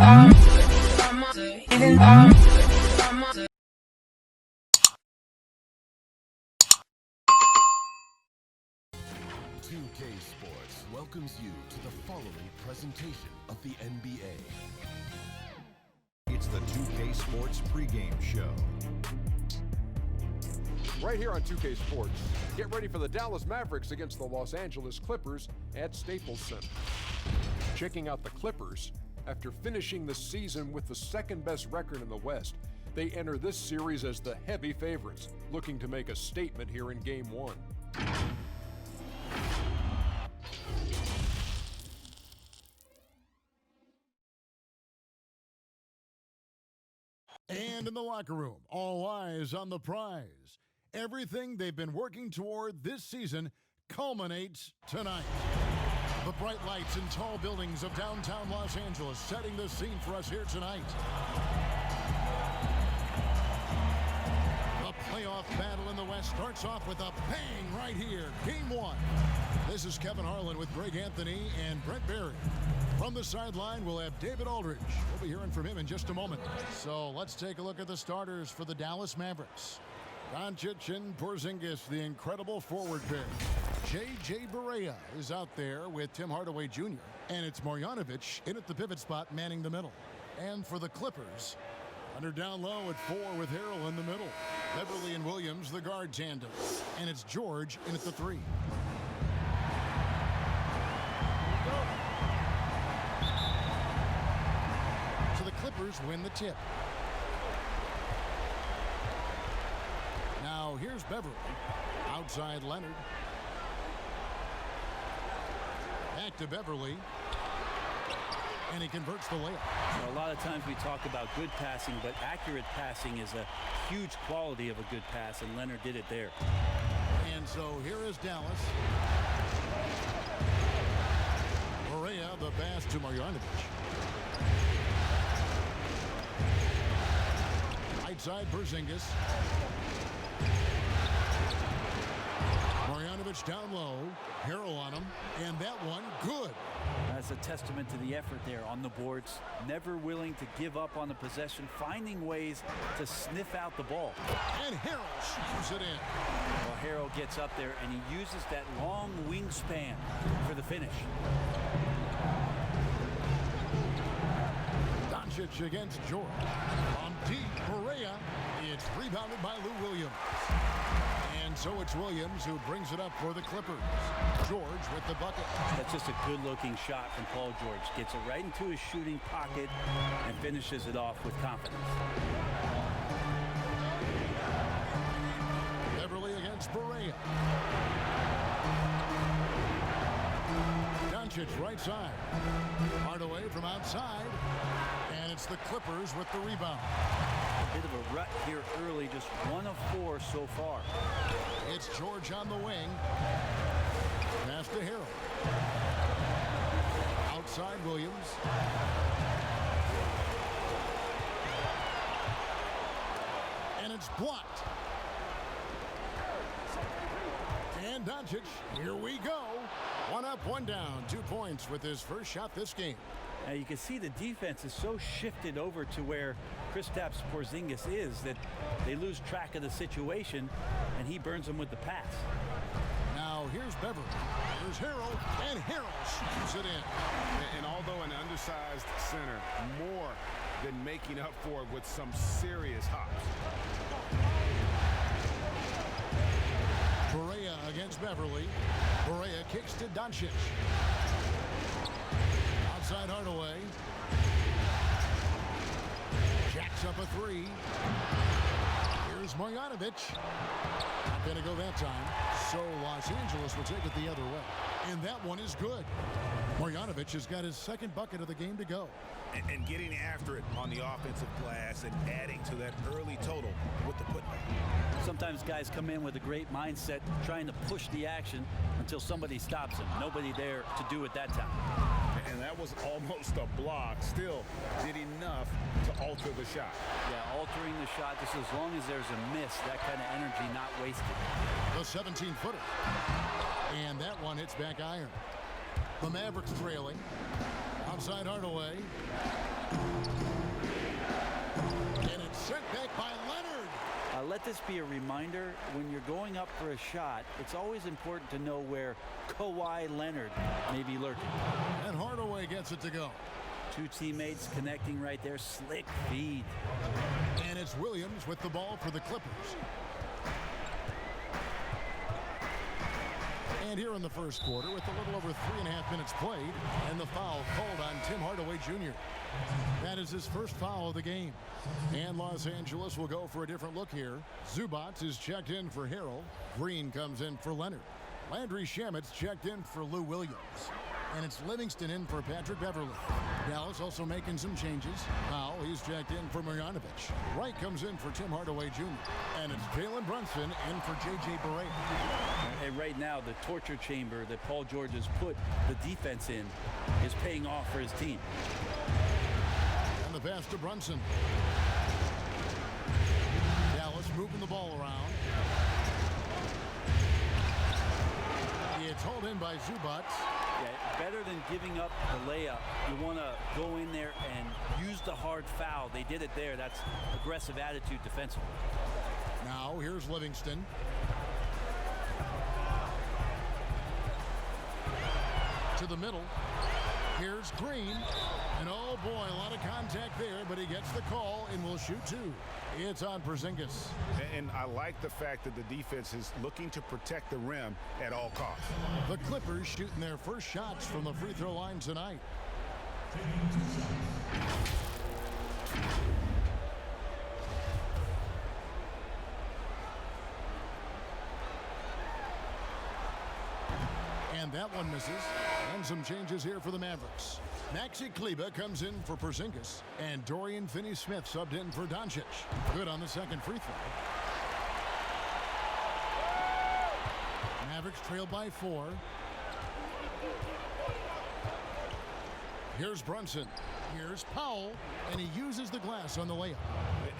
Sports welcomes you to the following presentation of the NBA. It's the 2K Sports pregame show. Right here on 2K Sports, get ready for the Dallas Mavericks against the Los Angeles Clippers at Staples Center. Checking out the Clippers, after finishing the season with the second-best record in the West, they enter this series as the heavy favorites, looking to make a statement here in Game 1. And in the locker room, all eyes on the prize. Everything they've been working toward this season culminates tonight. The bright lights and tall buildings of downtown Los Angeles setting the scene for us here tonight. The playoff battle in the West starts off with a bang right here. Game 1. This is Kevin Harlan with Greg Anthony and Brent Barry. From the sideline, we'll have David Aldridge. We'll be hearing from him in just a moment. So let's take a look at the starters for the Dallas Mavericks. Doncic and Porzingis, the incredible forward pair. J.J. Barea is out there with Tim Hardaway Jr. And it's Marjanovic in at the pivot spot manning the middle. And for the Clippers, Hunter down low at 4 with Harrell in the middle. Beverly and Williams, the guard tandem. And it's George in at the 3. So the Clippers win the tip. Now here's Beverly. Outside Leonard. Back to Beverly. And he converts the layup. So a lot of times we talk about good passing, but accurate passing is a huge quality of a good pass, and Leonard did it there. And so here is Dallas. Barea, the pass to Marjanovic. Right side, Porzingis. Marjanovic down low. Harrell on him. And that one, good. That's a testament to the effort there on the boards. Never willing to give up on the possession, finding ways to sniff out the ball. And Harrell shoots it in. Well, Harrell gets up there and he uses that long wingspan for the finish. Doncic against George. On deep, Barea. It's rebounded by Lou Williams. And so it's Williams who brings it up for the Clippers. George with the bucket. That's just a good-looking shot from Paul George. Gets it right into his shooting pocket and finishes it off with confidence. Beverly against Barea. Doncic right side. Hardaway from outside. And it's the Clippers with the rebound. A bit of a rut here early, just 1 of 4 so far. It's George on the wing. Pass to Harrell. Outside Williams. And it's blocked. And Doncic, here we go. 1 up, 1 down. 2 points with his first shot this game. Now you can see the defense is so shifted over to where Kristaps Porzingis is that they lose track of the situation, and he burns them with the pass. Now here's Beverly. Here's Harrell, and Harrell shoots it in. And although an undersized center, more than making up for it with some serious hops. Barea against Beverly. Barea kicks to Doncic. Outside Hardaway. Jacks up a 3. Here's Marjanovic. Not going to go that time. So Los Angeles will take it the other way. And that one is good. Marjanovic has got his second bucket of the game to go. And getting after it on the offensive glass and adding to that early total with the putback. Sometimes guys come in with a great mindset trying to push the action until somebody stops him. Nobody there to do it that time. And that was almost a block. Still did enough to alter the shot. Yeah, altering the shot just as long as there's a miss. That kind of energy not wasted. The 17-footer. And that one hits back iron. The Mavericks trailing. Outside Hardaway. And it's sent back by Leonard. Let this be a reminder, when you're going up for a shot, it's always important to know where Kawhi Leonard may be lurking. And Hardaway gets it to go. Two teammates connecting right there. Slick feed. And it's Williams with the ball for the Clippers. And here in the first quarter, with a little over 3.5 minutes played, and the foul called on Tim Hardaway Jr. That is his first foul of the game. And Los Angeles will go for a different look here. Zubac is checked in for Harrell. Green comes in for Leonard. Landry Shamit's checked in for Lou Williams. And it's Livingston in for Patrick Beverly. Dallas also making some changes. Powell, he's checked in for Marjanovic. Wright comes in for Tim Hardaway Jr. And it's Jalen Brunson in for J.J. Barea. And right now, the torture chamber that Paul George has put the defense in is paying off for his team. And the pass to Brunson. Dallas moving the ball around. It's hauled in by Zubac. Yeah, better than giving up the layup, you want to go in there and use the hard foul. They did it there. That's aggressive attitude defensively. Now here's Livingston. To the middle. Here's Green. And oh boy, a lot of contact there, but he gets the call and will shoot two. It's on Porzingis. And I like the fact that the defense is looking to protect the rim at all costs. The Clippers shooting their first shots from the free throw line tonight. And that one misses. And some changes here for the Mavericks. Maxi Kleber comes in for Porzingis. And Dorian Finney-Smith subbed in for Doncic. Good on the second free throw. Mavericks trail by 4. Here's Brunson. Here's Powell. And he uses the glass on the layup.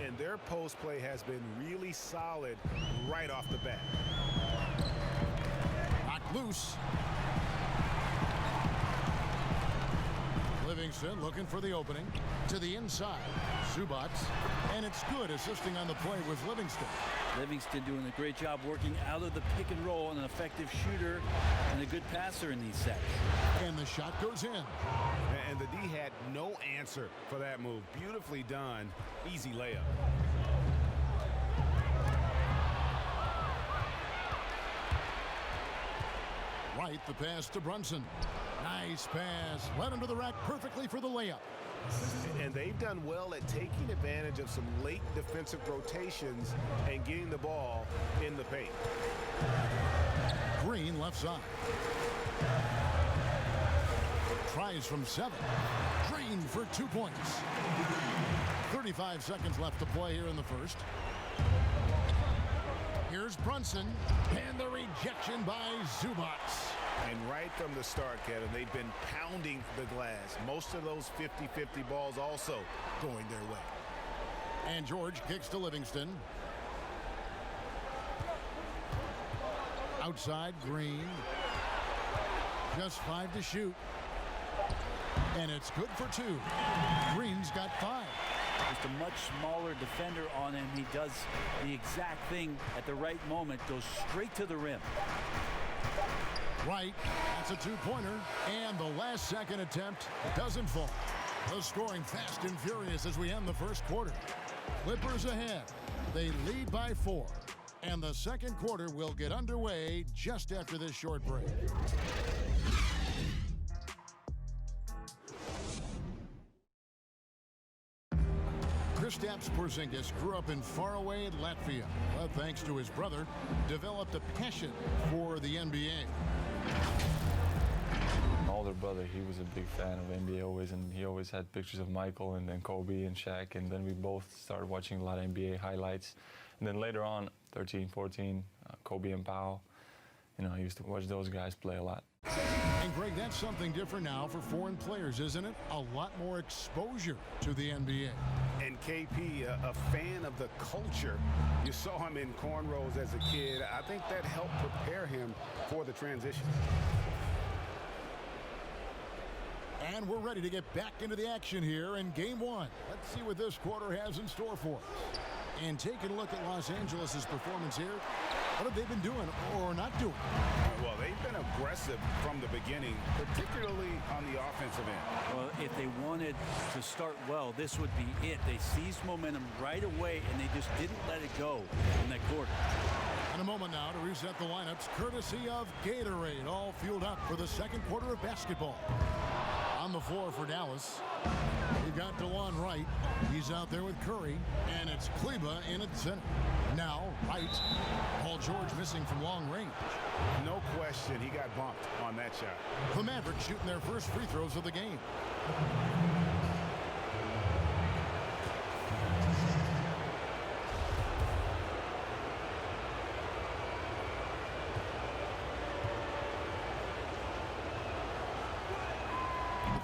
And their post play has been really solid right off the bat. Knocked loose. Livingston looking for the opening. To the inside. Zubac. And it's good, assisting on the play with Livingston. Livingston doing a great job working out of the pick and roll, and an effective shooter and a good passer in these sets. And the shot goes in. And the D had no answer for that move. Beautifully done. Easy layup. Right, the pass to Brunson. Nice pass. Led him to the rack perfectly for the layup. And they've done well at taking advantage of some late defensive rotations and getting the ball in the paint. Green left side. Tries from 7. Green for 2 points. 35 seconds left to play here in the first. Here's Brunson. And the rejection by Zubac. And right from the start, Kevin, they've been pounding the glass. Most of those 50-50 balls also going their way. And George kicks to Livingston. Outside, Green. Just 5 to shoot. And it's good for 2. Green's got 5. Just a much smaller defender on him. He does the exact thing at the right moment. Goes straight to the rim. Right, that's a 2-pointer, and the last second attempt doesn't fall. The scoring fast and furious as we end the first quarter. Clippers ahead. They lead by 4, and the second quarter will get underway just after this short break. Kristaps Porzingis grew up in faraway Latvia, but thanks to his brother, developed a passion for the NBA. My older brother, he was a big fan of NBA always, and he always had pictures of Michael and then Kobe and Shaq, and then we both started watching a lot of NBA highlights. And then later on, 13, 14, Kobe and Powell, you know, I used to watch those guys play a lot. And Greg, that's something different now for foreign players, isn't it? A lot more exposure to the NBA. And KP, a fan of the culture. You saw him in cornrows as a kid. I think that helped prepare him for the transition. And we're ready to get back into the action here in game one. Let's see what this quarter has in store for us. And taking a look at Los Angeles' performance here, what have they been doing or not doing? Well, they've been aggressive from the beginning, particularly on the offensive end. Well, if they wanted to start well, this would be it. They seized momentum right away, and they just didn't let it go in that quarter. In a moment now to reset the lineups, courtesy of Gatorade, all fueled up for the second quarter of basketball. On the floor for Dallas, we've got DeLon Wright. He's out there with Curry, and it's Kleba in at center. Now, Wright. Paul George missing from long range. No question, he got bumped on that shot. The Mavericks shooting their first free throws of the game.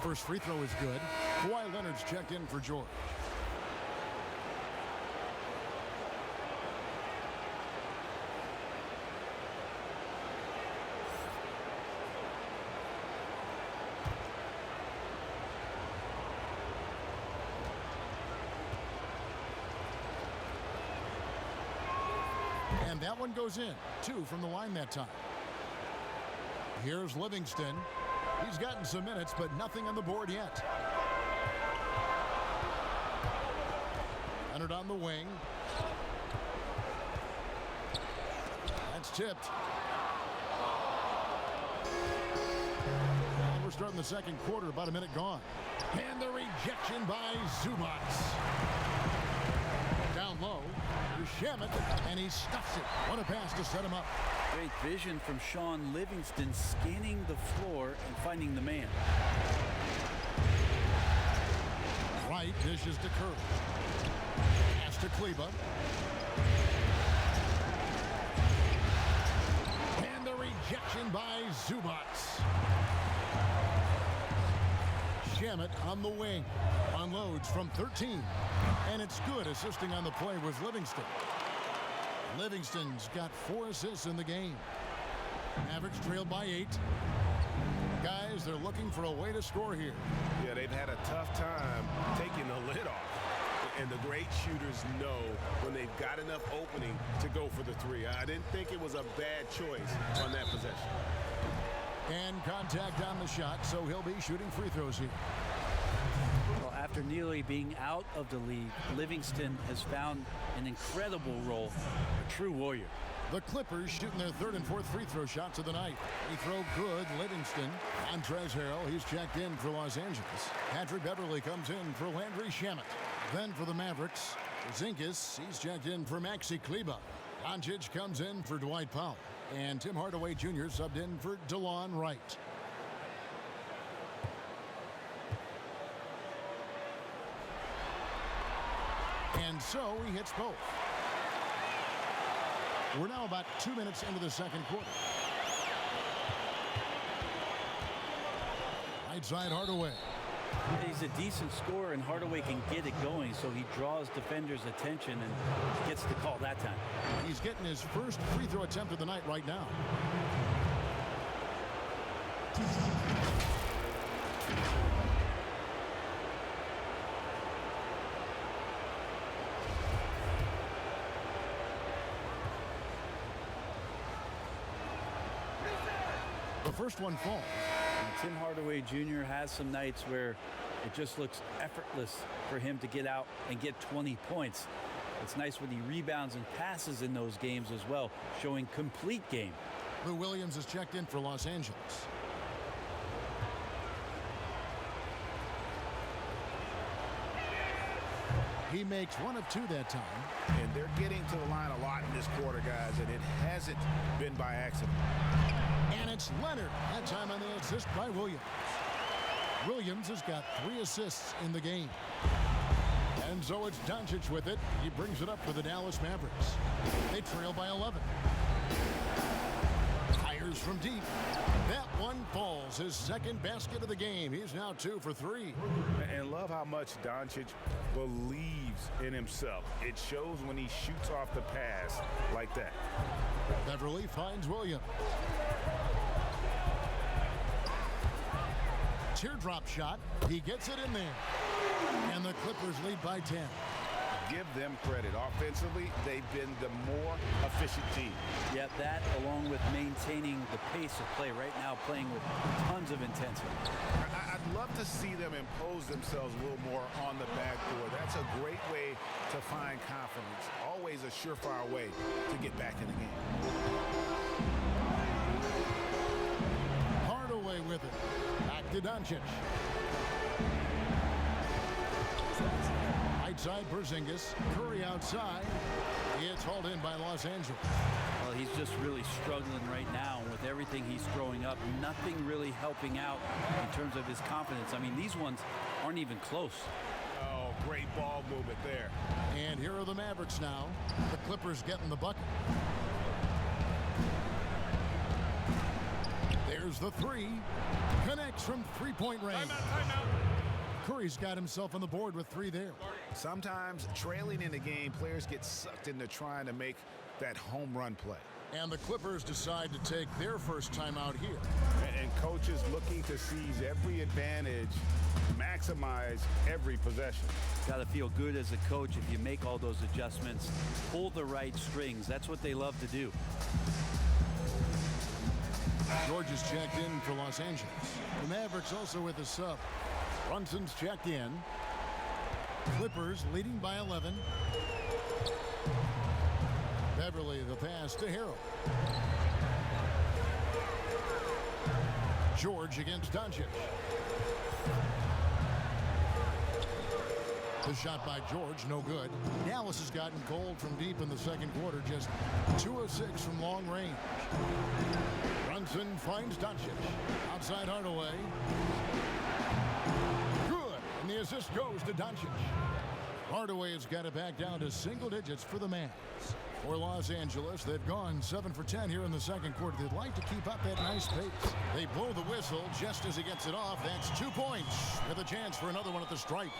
First free throw is good. Kawhi Leonard's checked in for George. And that one goes in. 2 from the line that time. Here's Livingston. He's gotten some minutes, but nothing on the board yet. Leonard on the wing. That's tipped. And we're starting the second quarter, about a minute gone. And the rejection by Zubats. Down low. Here's Shamit, and he stuffs it. What a pass to set him up. Great vision from Sean Livingston, scanning the floor and finding the man. Wright dishes to Curry. Pass to Kleba. And the rejection by Zubats. Shamit on the wing. Unloads from 13. And it's good. Assisting on the play was Livingston. Livingston's got 4 assists in the game. Mavericks trailed by 8. Guys, they're looking for a way to score here. Yeah, they've had a tough time taking the lid off. And the great shooters know when they've got enough opening to go for the 3. I didn't think it was a bad choice on that possession. And contact on the shot, so he'll be shooting free throws here. Well, after nearly being out of the league, Livingston has found an incredible role, a true warrior. The Clippers shooting their 3rd and 4th free throw shots of the night. Free throw good, Livingston. Montrezl Harrell, he's checked in for Los Angeles. Patrick Beverly comes in for Landry Shamit. Then for the Mavericks, Zingas, he's checked in for Maxi Kleba. Doncic comes in for Dwight Powell. And Tim Hardaway Jr. subbed in for DeLon Wright. And so he hits both. We're now about 2 minutes into the second quarter. Right side Hardaway. He's a decent scorer, and Hardaway can get it going, so he draws defenders' attention and gets the call that time. He's getting his first free throw attempt of the night right now. The first one falls. Tim Hardaway Jr. has some nights where it just looks effortless for him to get out and get 20 points. It's nice when he rebounds and passes in those games as well, showing complete game. Lou Williams is checked in for Los Angeles. He makes 1 of 2 that time. And they're getting to the line a lot in this quarter, guys, and it hasn't been by accident. And it's Leonard, that time on the assist by Williams. Williams has got 3 assists in the game. And so it's Doncic with it. He brings it up for the Dallas Mavericks. They trail by 11. Fires from deep. That one falls. His second basket of the game. He's now 2 for 3. And love how much Doncic believes in himself. It shows when he shoots off the pass like that. Beverly finds Williams. Teardrop shot. He gets it in there. And the Clippers lead by 10. Give them credit. Offensively, they've been the more efficient team. Yeah, that along with maintaining the pace of play right now, playing with tons of intensity. I'd love to see them impose themselves a little more on the backboard. That's a great way to find confidence. Always a surefire way to get back in the game. Hardaway with it. Back to Doncic. Right side, Porzingis. Curry outside. It's hauled in by Los Angeles. Well, he's just really struggling right now with everything he's throwing up. Nothing really helping out in terms of his confidence. I mean, these ones aren't even close. Oh, great ball movement there. And here are the Mavericks now. The Clippers getting the bucket. There's the three. Connects from three-point range. Timeout. Curry's got himself on the board with three there. Sometimes trailing in the game, players get sucked into trying to make that home run play. And the Clippers decide to take their first timeout here. And coaches looking to seize every advantage, maximize every possession. Got to feel good as a coach if you make all those adjustments, pull the right strings. That's what they love to do. George is checked in for Los Angeles. The Mavericks also with a sub. Brunson's checked in. Clippers leading by 11. Beverly the pass to Harrell. George against Doncic. The shot by George, no good. Dallas has gotten cold from deep in the second quarter, just 2 of 6 from long range. Brunson finds Doncic. Outside Hardaway. Good, and the assist goes to Doncic. Hardaway has got it back down to single digits for the Mavs. For Los Angeles, they've gone 7 for 10 here in the second quarter. They'd like to keep up that nice pace. They blow the whistle just as he gets it off. That's 2 points with a chance for another one at the stripe.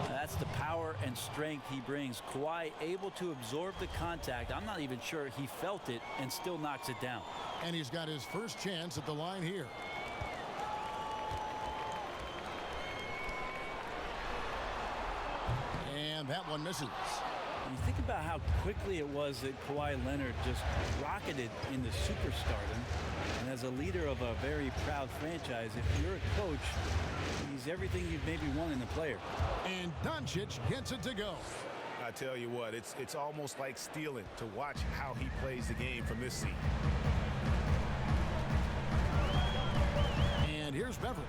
That's the power and strength he brings. Kawhi able to absorb the contact. I'm not even sure he felt it and still knocks it down. And he's got his first chance at the line here. And that one misses. You think about how quickly it was that Kawhi Leonard just rocketed into superstardom. And as a leader of a very proud franchise, if you're a coach, he's everything you'd maybe want in a player. And Doncic gets it to go. I tell you what, it's almost like stealing to watch how he plays the game from this seat. And here's Beverly.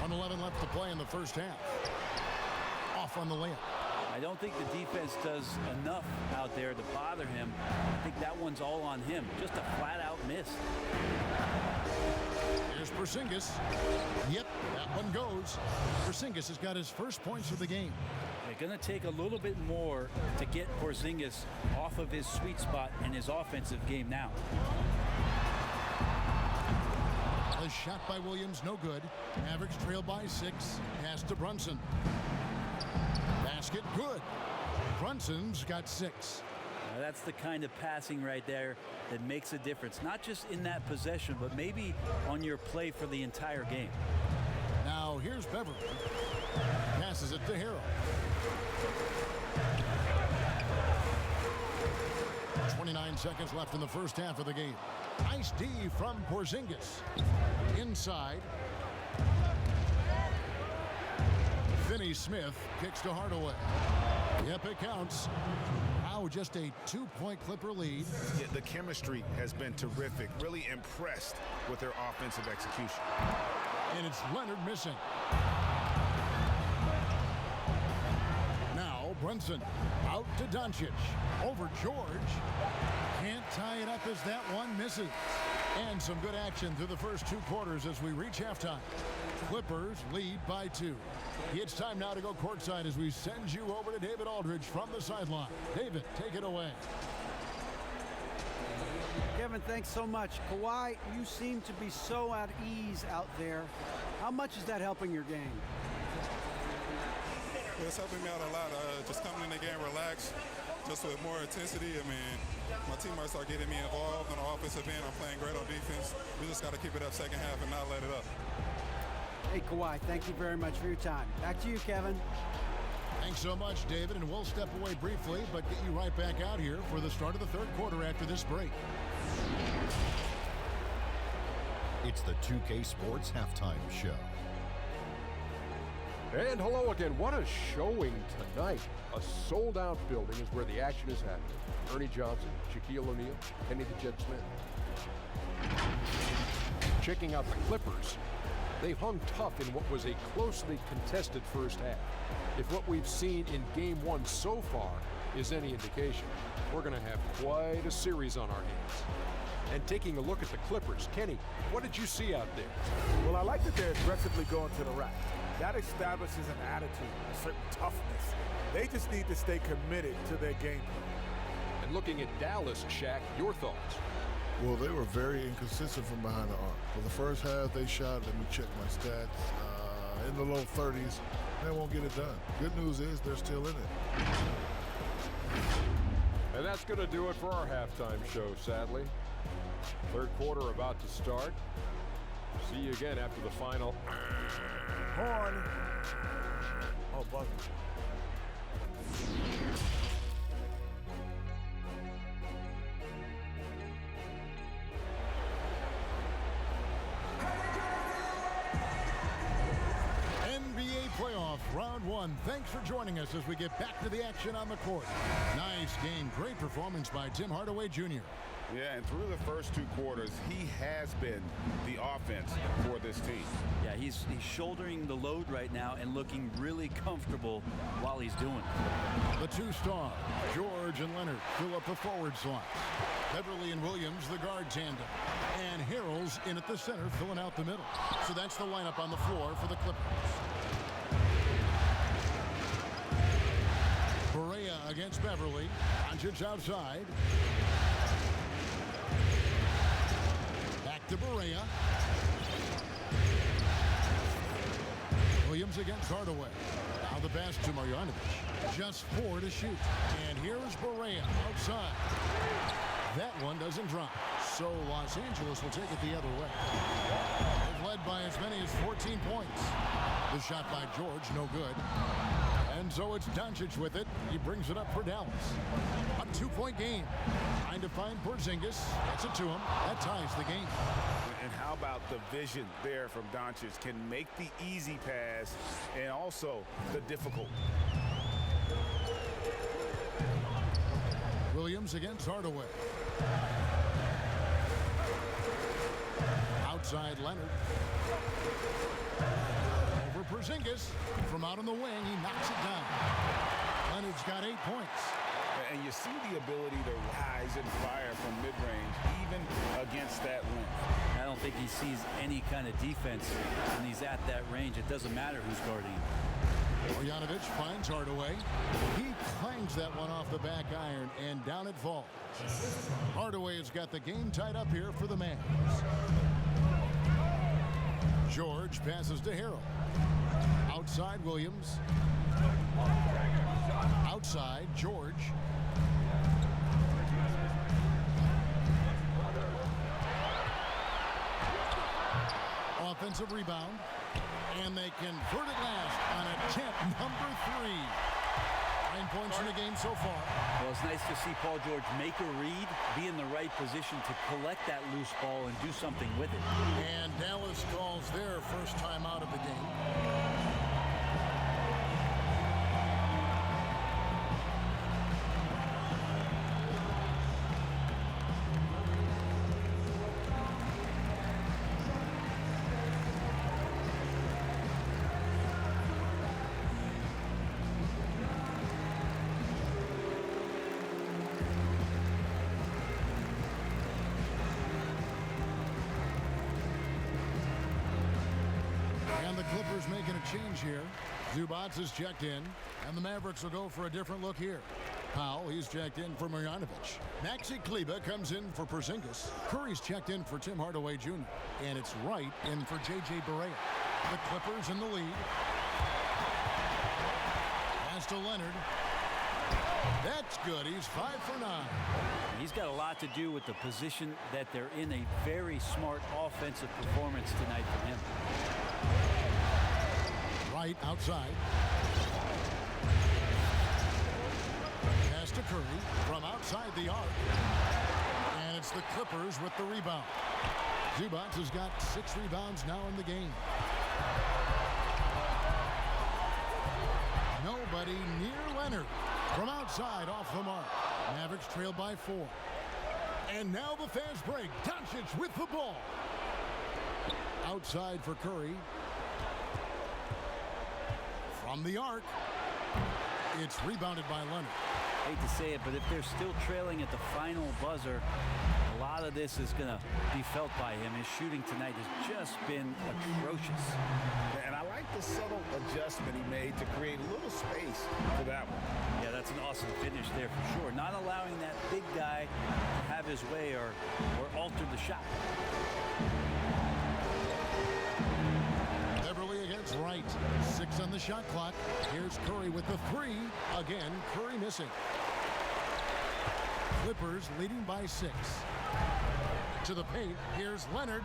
1:11 left to play in the first half. Off on the layup. I don't think the defense does enough out there to bother him. I think that one's all on him. Just a flat-out miss. Here's Porzingis. Yep, that one goes. Porzingis has got his first points of the game. They're going to take a little bit more to get Porzingis off of his sweet spot in his offensive game now. A shot by Williams, no good. Mavericks trail by 6. Pass to Brunson. Basket, good. Brunson's got 6. Now that's the kind of passing right there that makes a difference. Not just in that possession, but maybe on your play for the entire game. Now here's Beverly. Passes it to Harrell. 29 seconds left in the first half of the game. Nice D from Porzingis. Inside. Finney-Smith kicks to Hardaway. Yep, it counts. Now just a 2-point Clipper lead. Yeah, the chemistry has been terrific. Really impressed with their offensive execution. And it's Leonard missing. Now Brunson out to Doncic. Over George. Can't tie it up as that one misses. And some good action through the first 2 quarters as we reach halftime. Clippers lead by 2. It's time now to go courtside as we send you over to David Aldridge from the sideline. David, take it away. Kevin, thanks so much. Kawhi, you seem to be so at ease out there. How much is that helping your game? Well, it's helping me out a lot. Just coming in the game relaxed, just with more intensity. I mean, My teammates are getting me involved on the offensive end. I'm playing great on defense. We just got to keep it up second half and not let it up. Hey, Kawhi, thank you very much for your time. Back to you, Kevin. Thanks so much, David, and we'll step away briefly, but get you right back out here for the start of the third quarter after this break. It's the 2K Sports Halftime Show. And hello again. What a showing tonight. A sold-out building is where the action is happening. Ernie Johnson, Shaquille O'Neal, Kenny the Jet Smith. Checking out the Clippers. They hung tough in what was a closely contested first half. If what we've seen in Game 1 so far is any indication, we're going to have quite a series on our hands. And taking a look at the Clippers, Kenny, what did you see out there? Well, I like that they're aggressively going to the rack. That establishes an attitude, a certain toughness. They just need to stay committed to their game plan. And looking at Dallas, Shaq, your thoughts? Well, they were very inconsistent from behind the arc. For the first half, they shot, let me check my stats, in the low 30s. They won't get it done. Good news is they're still in it. And that's going to do it for our halftime show, sadly. Third quarter about to start. See you again after the final. Horn. Oh, buzzer. NBA playoff round one. Thanks for joining us as we get back to the action on the court. Nice game. Great performance by Tim Hardaway Jr. Yeah, and through the first two quarters, he has been the offense for this team. Yeah, he's shouldering the load right now and looking really comfortable while he's doing it. The two-star, George and Leonard, fill up the forward slots. Beverly and Williams, the guard tandem. And Harrell's in at the center, filling out the middle. So that's the lineup on the floor for the Clippers. Berea against Beverly. Doncic outside. Back to Berea. Williams against Hardaway. Now the pass to Marjanovic. Just 4 to shoot. And here's Berea outside. That one doesn't drop. So Los Angeles will take it the other way. They've led by as many as 14 points. The shot by George, no good. And so it's Doncic with it. He brings it up for Dallas. A 2-point game. Trying to find Porzingis. Gets it to him. That ties the game. And how about the vision there from Doncic? Can make the easy pass and also the difficult. Williams against Hardaway. Outside Leonard. Over Porzingis. From out on the wing, he knocks it down. Leonard's got 8 points. And you see the ability to rise and fire from mid-range, even against that length. I don't think he sees any kind of defense when he's at that range. It doesn't matter who's guarding him. Marjanovic finds Hardaway. He clangs that one off the back iron, and down it falls. Hardaway has got the game tied up here for the Mavs. George passes to Harrell. Outside Williams. Outside George. Offensive rebound. And they convert it last on attempt number 3. 9 points in the game so far. Well, it's nice to see Paul George make a read, be in the right position to collect that loose ball and do something with it. And Dallas calls their first time out of the game. Clippers making a change here. Zubats is checked in, and the Mavericks will go for a different look here. Powell, he's checked in for Marjanovic. Maxi Kleber comes in for Porzingis. Curry's checked in for Tim Hardaway Jr. And it's Wright in for J.J. Barea. The Clippers in the lead. Pass to Leonard. That's good. He's 5 for 9. He's got a lot to do with the position that they're in. A very smart offensive performance tonight for him. Right outside. Pass to Curry from outside the arc. And it's the Clippers with the rebound. Zubac has got 6 rebounds now in the game. Nobody near Leonard. From outside off the mark. Mavericks trail by 4. And now the fast break. Doncic with the ball. Outside for Curry. From the arc. It's rebounded by Leonard. Hate to say it, but if they're still trailing at the final buzzer, a lot of this is going to be felt by him. His shooting tonight has just been atrocious. And I like the subtle adjustment he made to create a little space for that one. Yeah, that's an awesome finish there for sure. Not allowing that big guy to have his way or alter the shot. Beverly against Wright. 6 on the shot clock. Here's Curry with the 3. Again, Curry missing. Clippers leading by 6. To the paint, here's Leonard,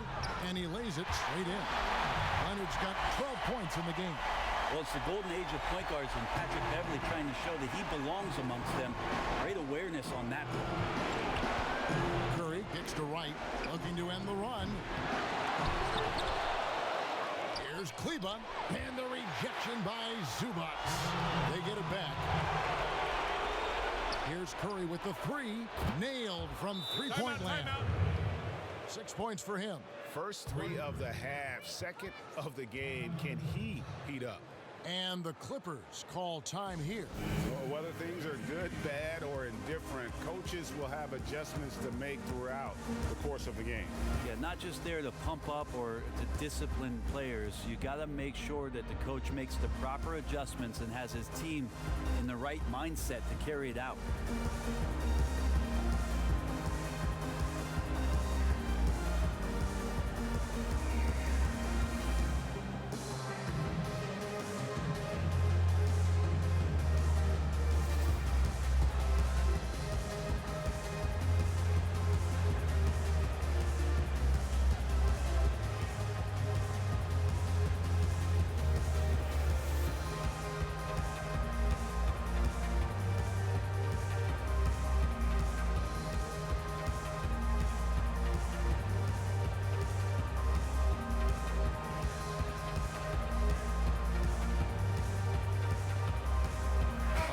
and he lays it straight in. Leonard's got 12 points in the game. Well, it's the golden age of point guards, and Patrick Beverly trying to show that he belongs amongst them. Great awareness on that one. Curry kicks to Wright, looking to end the run. Here's Kleba, and the rejection by Zubac. They get it back. Here's Curry with the 3. Nailed from three-point land. 6 points for him. First 3 of the half, second of the game. Can he heat up? And the Clippers call time here. Whether things are good, bad, or indifferent, coaches will have adjustments to make throughout the course of the game. Yeah, not just there to pump up or to discipline players. You got to make sure that the coach makes the proper adjustments and has his team in the right mindset to carry it out.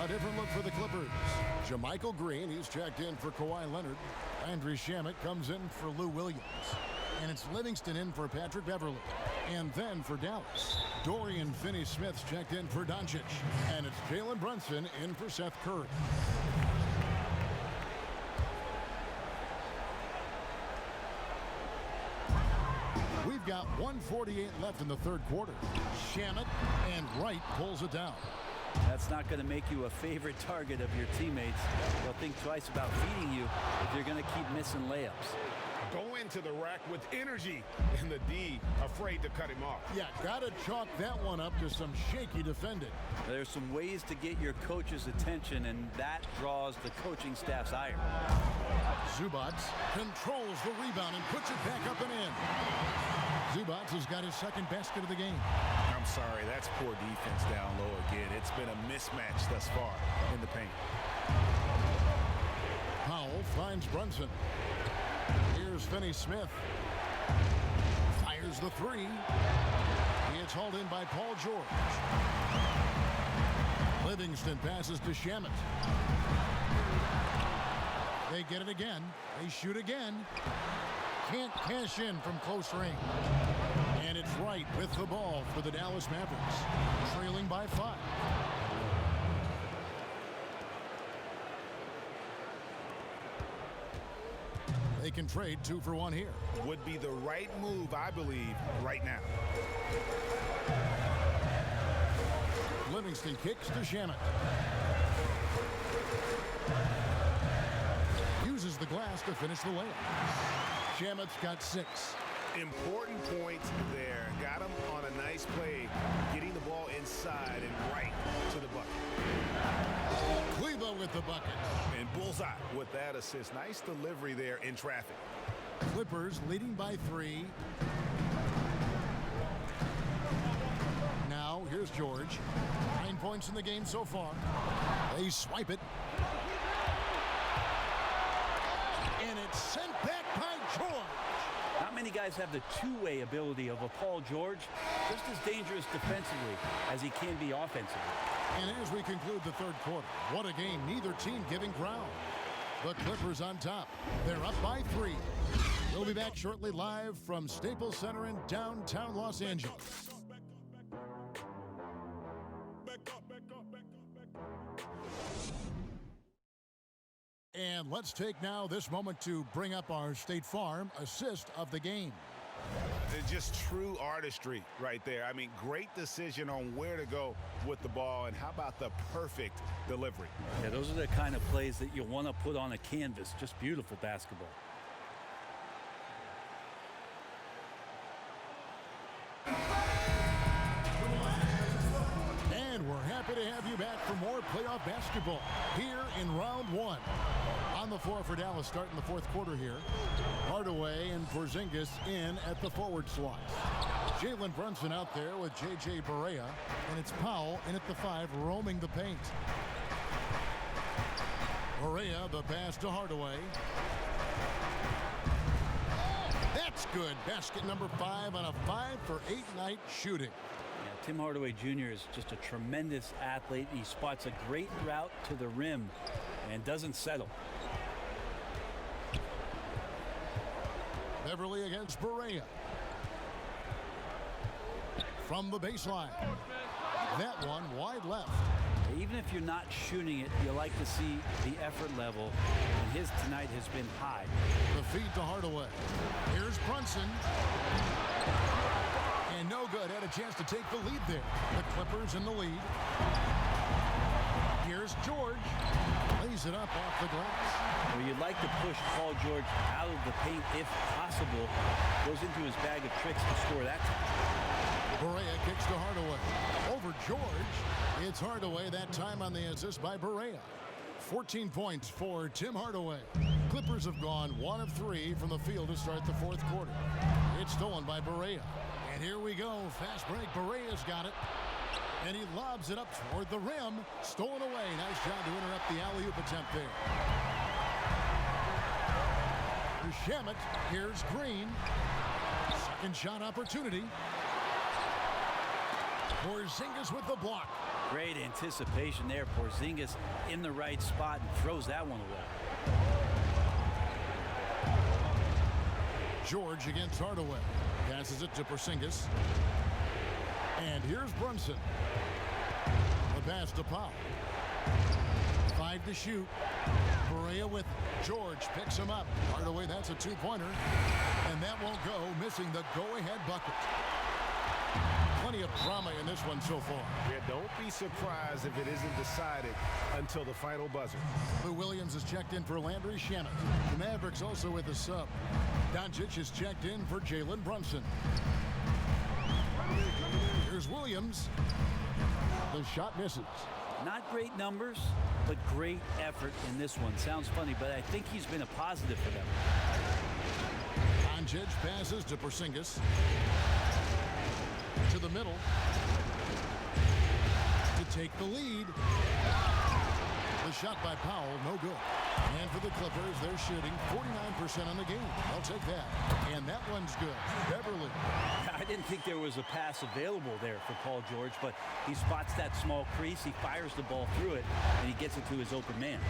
Different look for the Clippers. JaMychal Green, he's checked in for Kawhi Leonard. Landry Shamet comes in for Lou Williams. And it's Livingston in for Patrick Beverly. And then for Dallas, Dorian Finney-Smith's checked in for Doncic. And it's Jalen Brunson in for Seth Curry. We've got 1:48 left in the third quarter. Shamet and Wright pulls it down. That's not going to make you a favorite target of your teammates. They'll think twice about feeding you if you're going to keep missing layups. Go into the rack with energy, and the D afraid to cut him off. Yeah, got to chalk that one up to some shaky defending. There's some ways to get your coach's attention, and that draws the coaching staff's ire. Zubac controls the rebound and puts it back up and in. Zubac has got his second basket of the game. I'm sorry, that's poor defense down low again. It's been a mismatch thus far in the paint. Powell finds Brunson. Here's Finney-Smith. Fires the 3. It's hauled in by Paul George. Livingston passes to Shamet. They get it again. They shoot again. Can't cash in from close range. And it's Wright with the ball for the Dallas Mavericks, trailing by 5. They can trade 2 for 1 here. Would be the right move, I believe, right now. Livingston kicks to Shamet. Uses the glass to finish the layup. Shamet's got 6. Important points there. Got him on a nice play, getting the ball inside and right to the bucket. Cleva with the bucket. And bullseye with that assist. Nice delivery there in traffic. Clippers leading by 3. Now, here's George. 9 points in the game so far. They swipe it. And it's sent back by George. Not many guys have the two-way ability of a Paul George, just as dangerous defensively as he can be offensively. And as we conclude the third quarter, what a game, neither team giving ground. The Clippers on top. They're up by 3. We'll be back shortly live from Staples Center in downtown Los Angeles. And let's take now this moment to bring up our State Farm assist of the game. It's just true artistry right there. I mean, great decision on where to go with the ball, and how about the perfect delivery? Yeah, those are the kind of plays that you want to put on a canvas. Just beautiful basketball. And we're happy to have you back for more playoff basketball here in round 1. On the floor for Dallas starting the fourth quarter here. Hardaway and Porzingis in at the forward slots. Jalen Brunson out there with J.J. Barea, and it's Powell in at the 5 roaming the paint. Barea, the pass to Hardaway. That's good. Basket number 5 on a 5-for-8 night shooting. Yeah, Tim Hardaway Jr. is just a tremendous athlete. He spots a great route to the rim and doesn't settle. Beverly against Barea. From the baseline. That one wide left. Even if you're not shooting it, you like to see the effort level, and his tonight has been high. The feed to Hardaway. Here's Brunson. And no good. Had a chance to take the lead there. The Clippers in the lead. Here's George. Lays it up off the glass. Well, you'd like to push Paul George out of the paint if possible. Goes into his bag of tricks to score that time. Barea kicks to Hardaway. Over George. It's Hardaway that time on the assist by Barea. 14 points for Tim Hardaway. Clippers have gone 1 of 3 from the field to start the fourth quarter. It's stolen by Barea. And here we go. Fast break. Barea's got it. And he lobs it up toward the rim. Stolen away. Nice job to interrupt the alley-oop attempt there. To Shamit. Here's Green. Second shot opportunity. Porzingis with the block. Great anticipation there. Porzingis in the right spot and throws that one away. George against Hardaway. Passes it to Porzingis. And here's Brunson. The pass to Powell. 5 to shoot. Barea with it. George picks him up. Hardaway, that's a 2-pointer. And that won't go, missing the go-ahead bucket. Plenty of drama in this one so far. Yeah, don't be surprised if it isn't decided until the final buzzer. Lou Williams is checked in for Landry Shamit. The Mavericks also with a sub. Doncic is checked in for Jalen Brunson. Here's Williams. The shot misses. Not great numbers, but great effort in this one. Sounds funny, but I think he's been a positive for them. Doncic passes to Porzingis. To the middle. To take the lead. The shot by Powell, no good. And for the Clippers, they're shooting 49% on the game. I'll take that. And that one's good. Beverly. I didn't think there was a pass available there for Paul George, but he spots that small crease, he fires the ball through it, and he gets it to his open man.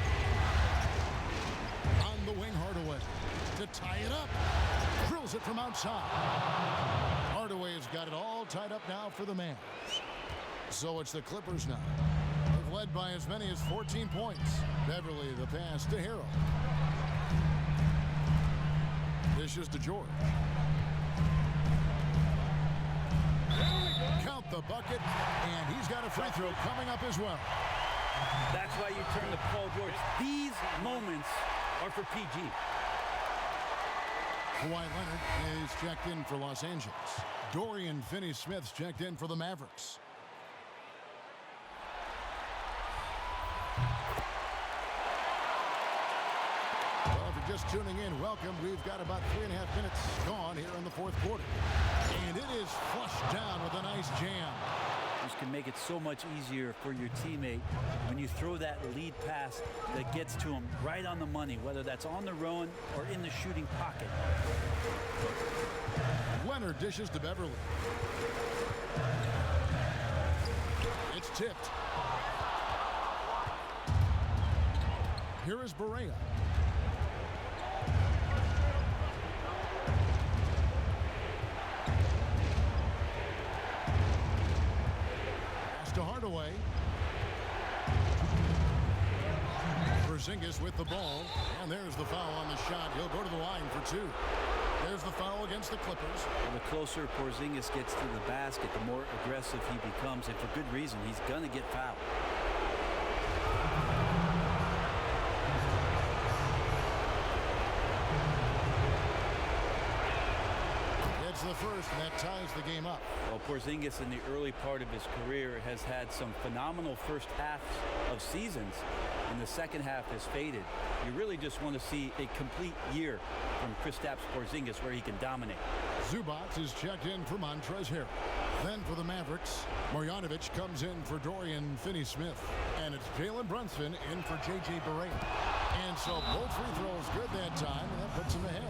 On the wing, Hardaway. To tie it up. Drills it from outside. Hardaway has got it all tied up now for the Mavs. So it's the Clippers now. They've led by as many as 14 points. Beverly, the pass to Harrell. Dishes to George. Count the bucket, and he's got a free throw coming up as well. That's why you turn to Paul George. These moments are for PG. Kawhi Leonard is checked in for Los Angeles. Dorian Finney-Smith's checked in for the Mavericks. Well, if you're just tuning in, welcome. We've got about 3.5 minutes gone here in the fourth quarter. And it is flushed down with a nice jam. This can make it so much easier for your teammate when you throw that lead pass that gets to him right on the money, whether that's on the run or in the shooting pocket. Leonard dishes to Beverly. It's tipped. Here is Berea. To Hardaway. Porzingis with the ball, and there's the foul on the shot. He'll go to the line for two. There's the foul against the Clippers. Well, the closer Porzingis gets to the basket, the more aggressive he becomes, and for good reason. He's going to get fouled. The first, and that ties the game up. Well, Porzingis in the early part of his career has had some phenomenal first halves of seasons. In the second half has faded. You really just want to see a complete year from Kristaps Porzingis where he can dominate. Zubac is checked in for Montrezl Harrell. Then for the Mavericks, Marjanovic comes in for Dorian Finney-Smith. And it's Jalen Brunson in for J.J. Barea. And so both free throws good that time, and that puts him ahead.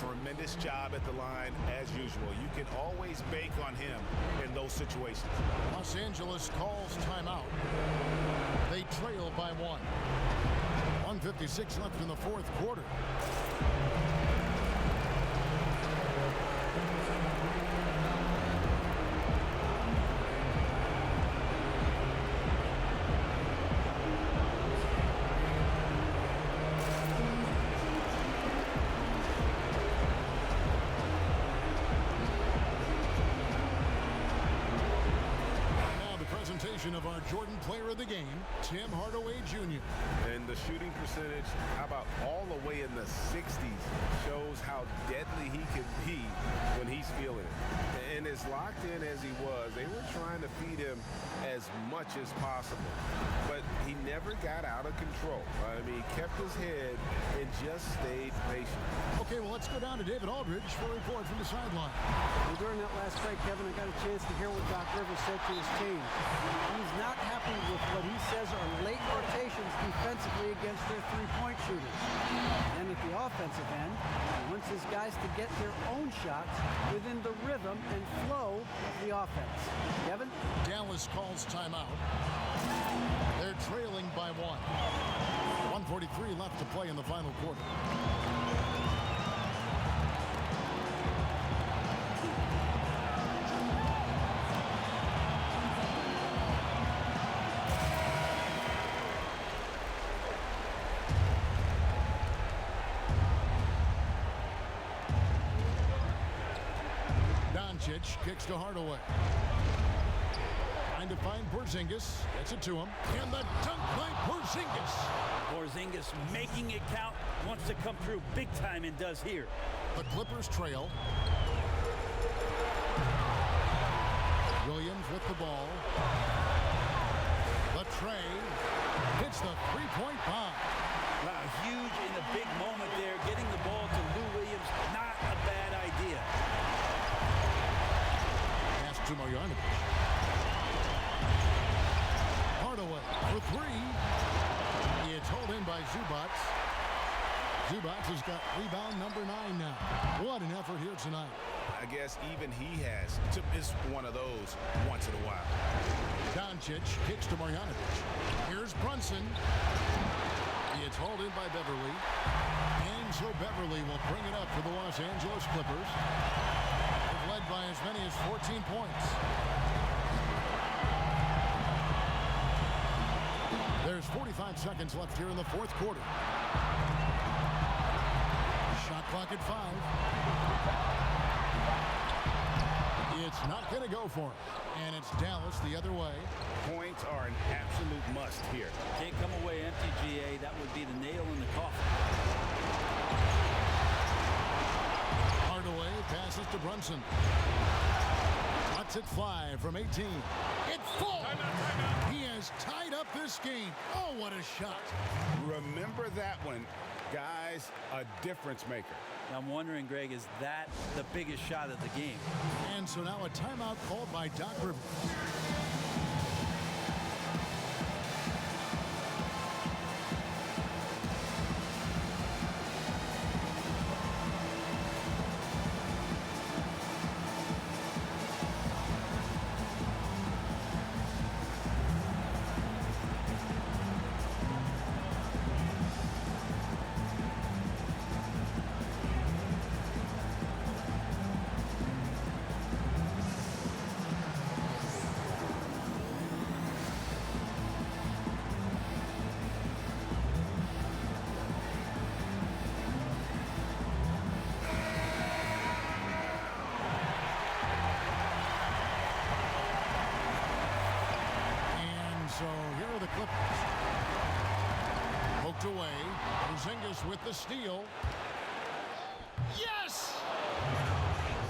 Tremendous job at the line as usual. You can always bank on him in those situations. Los Angeles calls timeout. They trail by one. 1:56 left in the fourth quarter. Of our Jordan Player of the Game, Tim Hardaway Jr. And the shooting percentage, how about all the way in the 60s, shows how deadly he can be when he's feeling it. And as locked in as he was, they were trying to feed him as much as possible. But he never got out of control. I mean, he kept his head and just stayed patient. Okay, well, let's go down to David Aldridge for a report from the sideline. Well, during that last strike, Kevin, I got a chance to hear what Doc Rivers said to his team. He's not happy with what he says are late rotations defensively against their three-point shooters. And at the offensive end, he wants his guys to get their own shots within the rhythm and flow of the offense. Kevin? Dallas calls timeout. They're trailing by one. 1:43 left to play in the final quarter. Kicks to Hardaway. Trying to find Porzingis. Gets it to him. And the dunk by Porzingis. Porzingis making it count. Wants to come through big time and does here. The Clippers trail. Williams with the ball. The tray. Hits the three-point bomb. Wow, huge in a big moment there. Getting the ball to Lou Williams, not a bad idea. To Marjanovic. Hardaway for three. It's held in by Zubac. Zubac has got rebound number 9 now. What an effort here tonight. I guess even he has to miss one of those once in a while. Doncic kicks to Marjanovic. Here's Brunson. It's hauled in by Beverly. And so Beverly will bring it up for the Los Angeles Clippers. Led by as many as 14 points. There's 45 seconds left here in the fourth quarter. Shot clock at 5. It's not going to go for it. And it's Dallas the other way. Points are an absolute must here. Can't come away empty, GA. That would be the nail in the coffin. for Brunson. Lets it fly from 18. It's full. He has tied up this game. Oh, what a shot. Remember that one. Guys, a difference maker. I'm wondering, Greg, is that the biggest shot of the game? And so now a timeout called by Doc Rivers. So here are the Clippers. Poked away. Porzingis with the steal. Yes!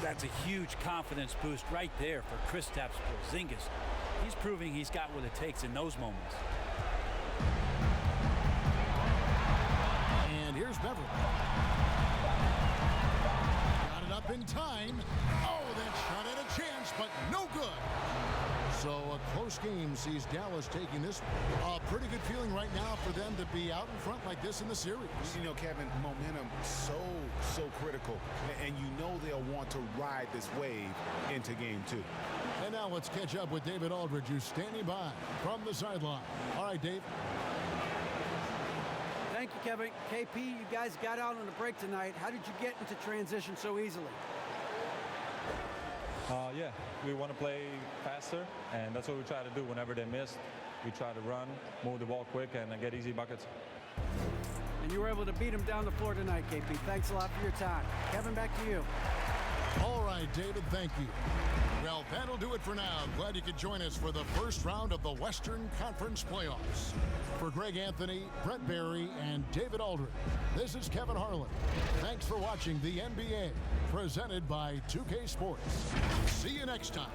That's a huge confidence boost right there for Kristaps Porzingis. He's proving he's got what it takes in those moments. And here's Beverly. Got it up in time. Oh, that shot had a chance, but no good. So a close game sees Dallas taking this. A pretty good feeling right now for them to be out in front like this in the series. You know, Kevin, momentum so critical. And you know they'll want to ride this wave into game 2. And now let's catch up with David Aldridge, who's standing by from the sideline. All right, Dave. Thank you, Kevin. KP, you guys got out on a break tonight. How did you get into transition so easily? Yeah, we want to play faster, and that's what we try to do whenever they miss. We try to run, move the ball quick, and get easy buckets. And you were able to beat him down the floor tonight, KP. Thanks a lot for your time. Kevin, back to you. All right, David, thank you. Well, that'll do it for now. Glad you could join us for the first round of the Western Conference playoffs. For Greg Anthony, Brett Barry, and David Aldridge, this is Kevin Harlan. Thanks for watching the NBA, presented by 2K Sports. See you next time.